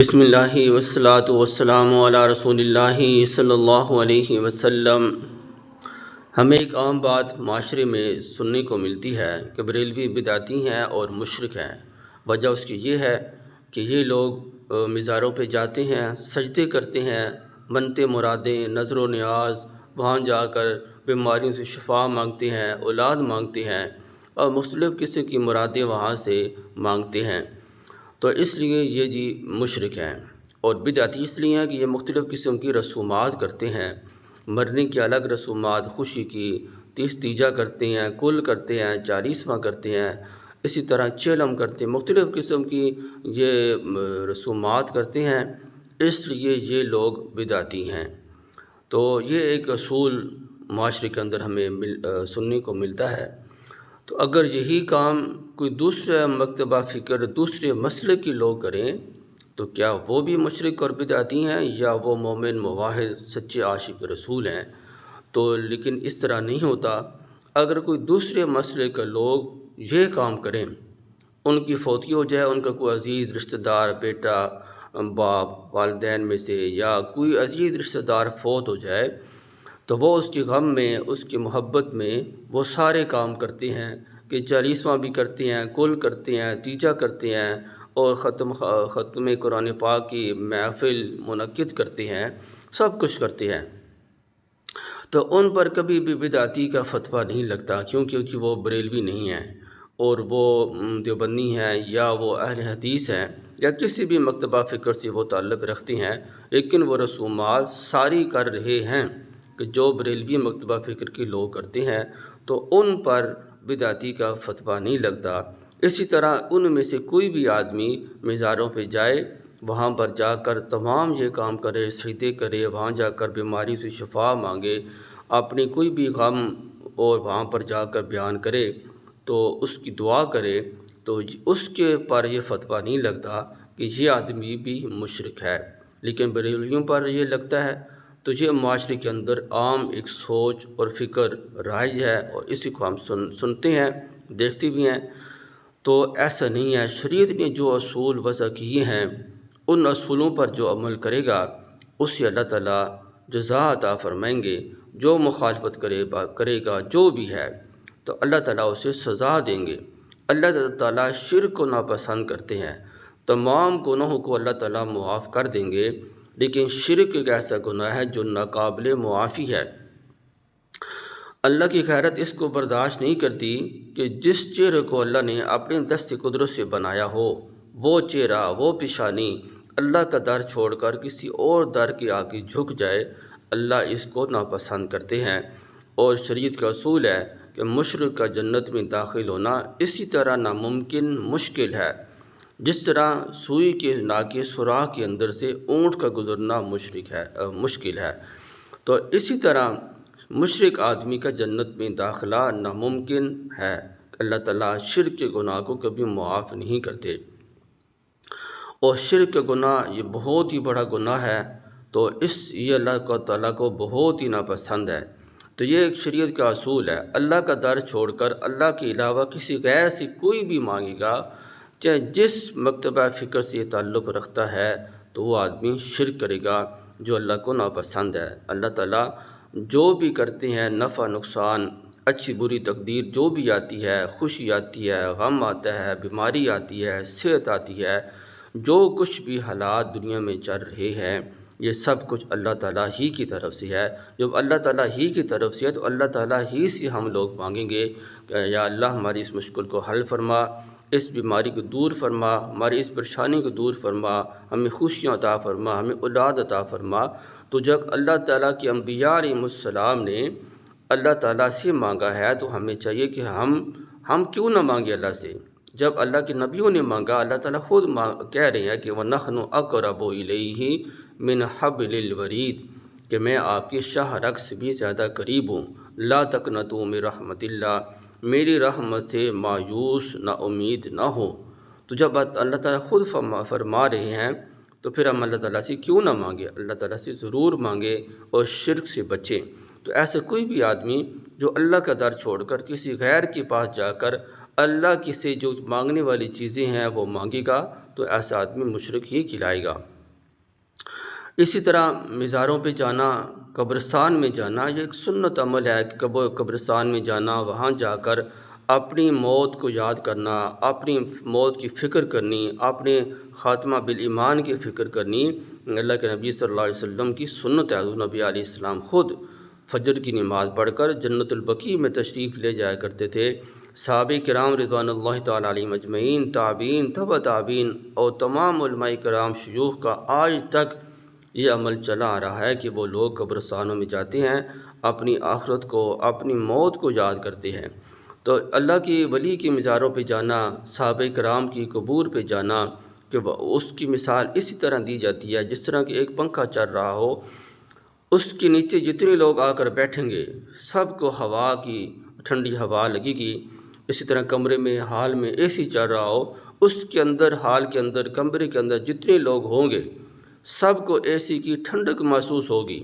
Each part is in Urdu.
بسم اللہ والصلاۃ والسلام علی رسول اللہ صلی اللہ علیہ وسلم۔ ہمیں ایک عام بات معاشرے میں سننے کو ملتی ہے کہ بریلوی بدعتی ہیں اور مشرک ہیں۔ وجہ اس کی یہ ہے کہ یہ لوگ مزاروں پہ جاتے ہیں، سجدے کرتے ہیں، منتیں مرادیں، نظر و نیاز، وہاں جا کر بیماریوں سے شفا مانگتے ہیں، اولاد مانگتے ہیں اور مختلف قسم کی مرادیں وہاں سے مانگتے ہیں۔ تو اس لیے یہ مشرک ہیں، اور بدعتی اس لیے ہیں کہ یہ مختلف قسم کی رسومات کرتے ہیں۔ مرنے کی الگ رسومات، خوشی کی تیجا کرتے ہیں، کل کرتے ہیں، 40واں کرتے ہیں، اسی طرح چہلم کرتے ہیں، مختلف قسم کی یہ رسومات کرتے ہیں، اس لیے یہ لوگ بدعتی ہیں۔ تو یہ ایک اصول معاشرے کے اندر ہمیں سننے کو ملتا ہے۔ تو اگر یہی کام کوئی دوسرا مکتبہ فکر، دوسرے مسلک کے لوگ کریں تو کیا وہ بھی مشرک اور بدعتی ہیں یا وہ مومن موحد سچے عاشق رسول ہیں؟ تو لیکن اس طرح نہیں ہوتا۔ اگر کوئی دوسرے مسلک کے لوگ یہ کام کریں، ان کی فوتی ہو جائے، ان کا کوئی عزیز رشتہ دار، بیٹا، باپ، والدین میں سے یا کوئی عزیز رشتہ دار فوت ہو جائے، تو وہ اس کے غم میں، اس کی محبت میں وہ سارے کام کرتے ہیں کہ 40واں بھی کرتے ہیں، کل کرتے ہیں، تیجا کرتے ہیں اور ختم قرآن پاک کی محفل منعقد کرتے ہیں، سب کچھ کرتے ہیں۔ تو ان پر کبھی بھی بدعتی کا فتویٰ نہیں لگتا، کیونکہ وہ بریلوی نہیں ہیں اور وہ دیوبندی ہیں یا وہ اہل حدیث ہیں یا کسی بھی مکتبہ فکر سے وہ تعلق رکھتے ہیں، لیکن وہ رسومات ساری کر رہے ہیں کہ جو بریلوی مکتبہ فکر کے لوگ کرتے ہیں، تو ان پر بدعتی کا فتویٰ نہیں لگتا۔ اسی طرح ان میں سے کوئی بھی آدمی مزاروں پہ جائے، وہاں پر جا کر تمام یہ کام کرے، سجدے کرے، وہاں جا کر بیماری سے شفا مانگے، اپنی کوئی بھی غم اور وہاں پر جا کر بیان کرے تو اس کی دعا کرے، تو اس کے پر یہ فتویٰ نہیں لگتا کہ یہ آدمی بھی مشرک ہے۔ لیکن بریلویوں پر یہ لگتا ہے، تو یہ معاشرے کے اندر عام ایک سوچ اور فکر رائج ہے اور اسی کو ہم سنتے ہیں، دیکھتے بھی ہیں۔ تو ایسا نہیں ہے۔ شریعت نے جو اصول وضع کیے ہیں، ان اصولوں پر جو عمل کرے گا اسے اللہ تعالیٰ جزا عطا فرمائیں گے۔ جو مخالفت کرے گا جو بھی ہے تو اللہ تعالیٰ اسے سزا دیں گے۔ اللہ تعالیٰ شرک کو ناپسند کرتے ہیں، تمام گناہوں کو اللہ تعالیٰ معاف کر دیں گے، لیکن شرک ایک ایسا گناہ ہے جو ناقابل معافی ہے۔ اللہ کی غیرت اس کو برداشت نہیں کرتی کہ جس چہرے کو اللہ نے اپنے دست قدرت سے بنایا ہو، وہ چہرہ، وہ پیشانی اللہ کا در چھوڑ کر کسی اور در کے آگے جھک جائے، اللہ اس کو ناپسند کرتے ہیں۔ اور شریعت کا اصول ہے کہ مشرک کا جنت میں داخل ہونا اسی طرح ناممکن، مشکل ہے جس طرح سوئی کے ناکے سوراخ کے اندر سے اونٹ کا گزرنا مشکل ہے۔ تو اسی طرح مشرک آدمی کا جنت میں داخلہ ناممکن ہے۔ اللہ تعالیٰ شرک کے گناہ کو کبھی معاف نہیں کرتے، اور شرک کا گناہ یہ بہت ہی بڑا گناہ ہے، تو یہ اللہ تعالیٰ کو بہت ہی ناپسند ہے۔ تو یہ ایک شریعت کا اصول ہے، اللہ کا در چھوڑ کر اللہ کے علاوہ کسی غیر سے کوئی بھی مانگے گا، چاہے جس مکتبہ فکر سے یہ تعلق رکھتا ہے، تو وہ آدمی شرک کرے گا جو اللہ کو ناپسند ہے۔ اللہ تعالیٰ جو بھی کرتے ہیں، نفع نقصان، اچھی بری تقدیر جو بھی آتی ہے، خوشی آتی ہے، غم آتا ہے، بیماری آتی ہے، صحت آتی ہے، جو کچھ بھی حالات دنیا میں چل رہے ہیں، یہ سب کچھ اللہ تعالیٰ ہی کی طرف سے ہے۔ جب اللہ تعالیٰ ہی کی طرف سے ہے تو اللہ تعالیٰ ہی سے ہم لوگ مانگیں گے کہ یا اللہ ہماری اس مشکل کو حل فرما، اس بیماری کو دور فرما، ہماری اس پریشانی کو دور فرما، ہمیں خوشیاں عطا فرما، ہمیں اولاد عطا فرما۔ تو جب اللہ تعالیٰ کے انبیاء علیہ السلام نے اللہ تعالیٰ سے مانگا ہے تو ہمیں چاہیے کہ ہم کیوں نہ مانگے اللہ سے۔ جب اللہ کے نبیوں نے مانگا، اللہ تعالیٰ خود کہہ رہے ہیں کہ وَنَحْنُ أَقْرَبُ إِلَيْهِ مِنْ حَبْلِ الْوَرِيدِ، کہ میں آپ کے شاہ رگ سے بھی زیادہ قریب ہوں۔ لَا تَقْنَطُوا مِنْ رَحْمَتِ اللَّهِ، میری رحمت سے مایوس نہ امید نہ ہو۔ تو جب اللہ تعالیٰ خود فرما رہے ہیں تو پھر ہم اللہ تعالیٰ سے کیوں نہ مانگے؟ اللہ تعالیٰ سے ضرور مانگے اور شرک سے بچیں۔ تو ایسا کوئی بھی آدمی جو اللہ کا در چھوڑ کر کسی غیر کے پاس جا کر اللہ کی سے جو مانگنے والی چیزیں ہیں وہ مانگے گا، تو ایسا آدمی مشرک ہی کہلائے گا۔ اسی طرح مزاروں پہ جانا، قبرستان میں جانا، یہ ایک سنت عمل ہے کہ قبرستان میں جانا، وہاں جا کر اپنی موت کو یاد کرنا، اپنی موت کی فکر کرنی، اپنے خاتمہ بالایمان کی فکر کرنی اللہ کے نبی صلی اللہ علیہ وسلم کی سنت ہے۔ حضور نبی علیہ السلام خود فجر کی نماز پڑھ کر جنت البقیع میں تشریف لے جایا کرتے تھے۔ صحابہ کرام رضوان اللہ تعالیٰ علیہم اجمعین، تابعین، تبع تابعین اور تمام علماء کرام شیوخ کا آج تک یہ عمل چلا آ رہا ہے کہ وہ لوگ قبرستانوں میں جاتے ہیں، اپنی آخرت کو، اپنی موت کو یاد کرتے ہیں۔ تو اللہ کی ولی کی مزاروں پہ جانا، صحابہ کرام کی قبور پہ جانا، کہ اس کی مثال اسی طرح دی جاتی ہے جس طرح کہ ایک پنکھا چل رہا ہو، اس کے نیچے جتنے لوگ آ کر بیٹھیں گے سب کو ہوا کی ٹھنڈی ہوا لگے گی۔ اسی طرح کمرے میں، ہال میں اے سی چل رہا ہو، اس کے اندر، ہال کے اندر، کمرے کے اندر جتنے لوگ ہوں گے سب کو اے سی کی ٹھنڈک محسوس ہوگی۔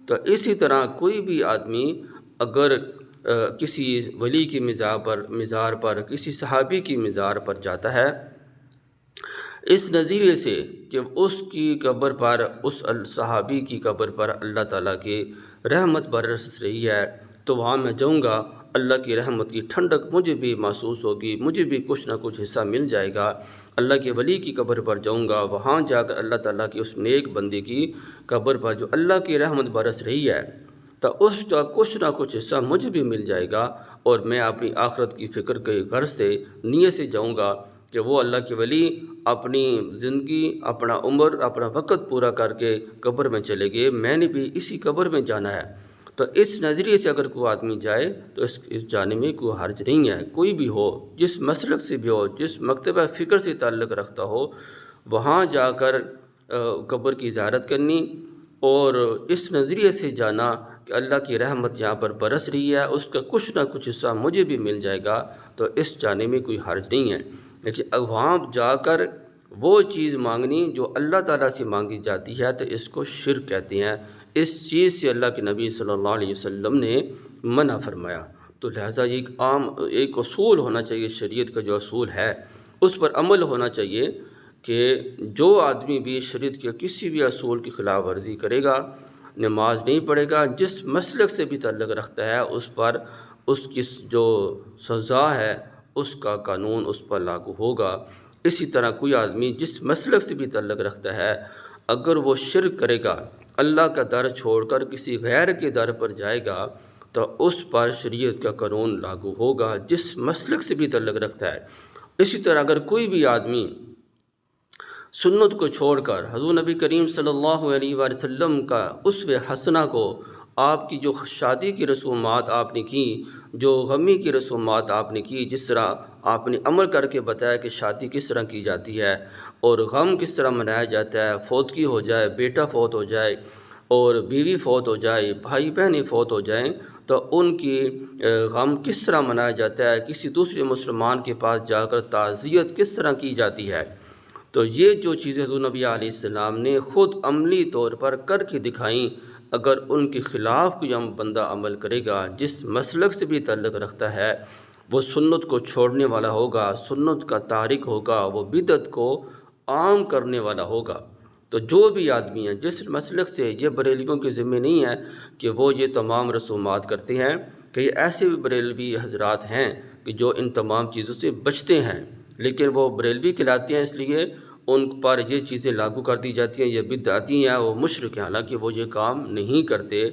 تو اسی طرح کوئی بھی آدمی اگر کسی ولی کی مزار پر، کسی صحابی کی مزار پر جاتا ہے اس نظریے سے کہ اس کی قبر پر، اس صحابی کی قبر پر اللہ تعالیٰ کی رحمت برس رہی ہے، تو وہاں میں جاؤں گا، اللہ کی رحمت کی ٹھنڈک مجھے بھی محسوس ہوگی، مجھے بھی کچھ نہ کچھ حصہ مل جائے گا۔ اللہ کے ولی کی قبر پر جاؤں گا، وہاں جا کر اللہ تعالیٰ کی اس نیک بندے کی قبر پر جو اللہ کی رحمت برس رہی ہے، تو اس کا کچھ نہ کچھ حصہ مجھے بھی مل جائے گا، اور میں اپنی آخرت کی فکر کے غرض سے، نیت سے جاؤں گا کہ وہ اللہ کے ولی اپنی زندگی، اپنا عمر، اپنا وقت پورا کر کے قبر میں چلے گئے، میں نے بھی اسی قبر میں جانا ہے۔ تو اس نظریے سے اگر کوئی آدمی جائے تو اس جانے میں کوئی حرج نہیں ہے۔ کوئی بھی ہو، جس مسلک سے بھی ہو، جس مکتبہ فکر سے تعلق رکھتا ہو، وہاں جا کر قبر کی زیارت کرنی اور اس نظریے سے جانا کہ اللہ کی رحمت یہاں پر برس رہی ہے، اس کا کچھ نہ کچھ حصہ مجھے بھی مل جائے گا، تو اس جانے میں کوئی حرج نہیں ہے۔ لیکن وہاں جا کر وہ چیز مانگنی جو اللہ تعالیٰ سے مانگی جاتی ہے تو اس کو شرک کہتے ہیں۔ اس چیز سے اللہ کے نبی صلی اللہ علیہ وسلم نے منع فرمایا۔ تو لہٰذا ایک اصول ہونا چاہیے، شریعت کا جو اصول ہے اس پر عمل ہونا چاہیے کہ جو آدمی بھی شریعت کے کسی بھی اصول کی خلاف ورزی کرے گا، نماز نہیں پڑھے گا، جس مسلک سے بھی تعلق رکھتا ہے اس پر اس کی جو سزا ہے اس کا قانون اس پر لاگو ہوگا۔ اسی طرح کوئی آدمی جس مسلک سے بھی تعلق رکھتا ہے اگر وہ شرک کرے گا، اللہ کا در چھوڑ کر کسی غیر کے در پر جائے گا، تو اس پر شریعت کا قانون لاگو ہوگا جس مسلک سے بھی تعلق رکھتا ہے۔ اسی طرح اگر کوئی بھی آدمی سنت کو چھوڑ کر حضور نبی کریم صلی اللہ علیہ وآلہ وسلم کا اسوہ حسنہ کو، آپ کی جو شادی کی رسومات آپ نے کی، جو غمی کی رسومات آپ نے کی، جس طرح آپ نے عمل کر کے بتایا کہ شادی کس طرح کی جاتی ہے اور غم کس طرح منایا جاتا ہے، فوتگی ہو جائے، بیٹا فوت ہو جائے اور بیوی فوت ہو جائے، بھائی بہنیں فوت ہو جائیں، تو ان کی غم کس طرح منایا جاتا ہے، کسی دوسرے مسلمان کے پاس جا کر تعزیت کس طرح کی جاتی ہے۔ تو یہ جو چیزیں حضور نبی علیہ السلام نے خود عملی طور پر کر کے دکھائیں، اگر ان کے خلاف کوئی بندہ عمل کرے گا، جس مسلک سے بھی تعلق رکھتا ہے، وہ سنت کو چھوڑنے والا ہوگا، سنت کا تارک ہوگا، وہ بدعت کو عام کرنے والا ہوگا۔ تو جو بھی آدمی ہیں جس مسلک سے، یہ بریلویوں کے ذمہ نہیں ہے کہ وہ یہ تمام رسومات کرتے ہیں، کہ یہ ایسے بھی بریلوی حضرات ہیں کہ جو ان تمام چیزوں سے بچتے ہیں، لیکن وہ بریلوی کہلاتے ہیں اس لیے ان پر یہ چیزیں لاگو کر دی جاتی ہیں، یہ بدعتی ہیں، وہ مشرک ہیں، حالانکہ وہ یہ کام نہیں کرتے۔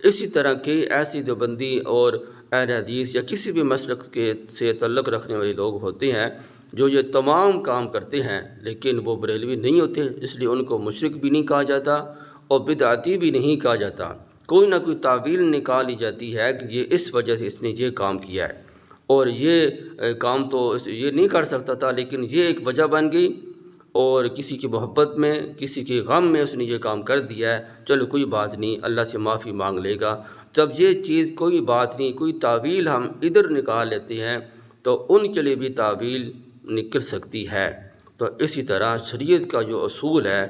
اسی طرح کے ایسی دیوبندی اور اہل حدیث یا کسی بھی مسلک سے تعلق رکھنے والے لوگ ہوتے ہیں جو یہ تمام کام کرتے ہیں، لیکن وہ بریلوی نہیں ہوتے، اس لیے ان کو مشرک بھی نہیں کہا جاتا اور بدعتی بھی نہیں کہا جاتا۔ کوئی نہ کوئی تعویل نکالی جاتی ہے کہ یہ اس وجہ سے اس نے یہ کام کیا ہے، اور یہ کام تو یہ نہیں کر سکتا تھا، لیکن یہ ایک وجہ بن گئی، اور کسی کی محبت میں، کسی کے غم میں اس نے یہ کام کر دیا ہے، چلو کوئی بات نہیں، اللہ سے معافی مانگ لے گا۔ جب یہ چیز کوئی بات نہیں، کوئی تعویل ہم ادھر نکال لیتے ہیں تو ان کے لیے بھی تعویل نکل سکتی ہے۔ تو اسی طرح شریعت کا جو اصول ہے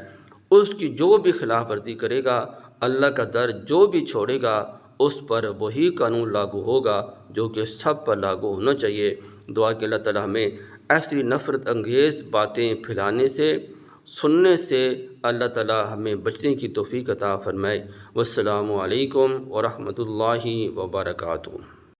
اس کی جو بھی خلاف ورزی کرے گا، اللہ کا در جو بھی چھوڑے گا، اس پر وہی قانون لاگو ہوگا جو کہ سب پر لاگو ہونا چاہیے۔ دعا کہ اللہ تعالی ہمیں ایسی نفرت انگیز باتیں پھیلانے سے سننے سے اللہ تعالی ہمیں بچنے کی توفیق عطا فرمائے۔ والسلام علیکم ورحمۃ اللہ وبرکاتہ۔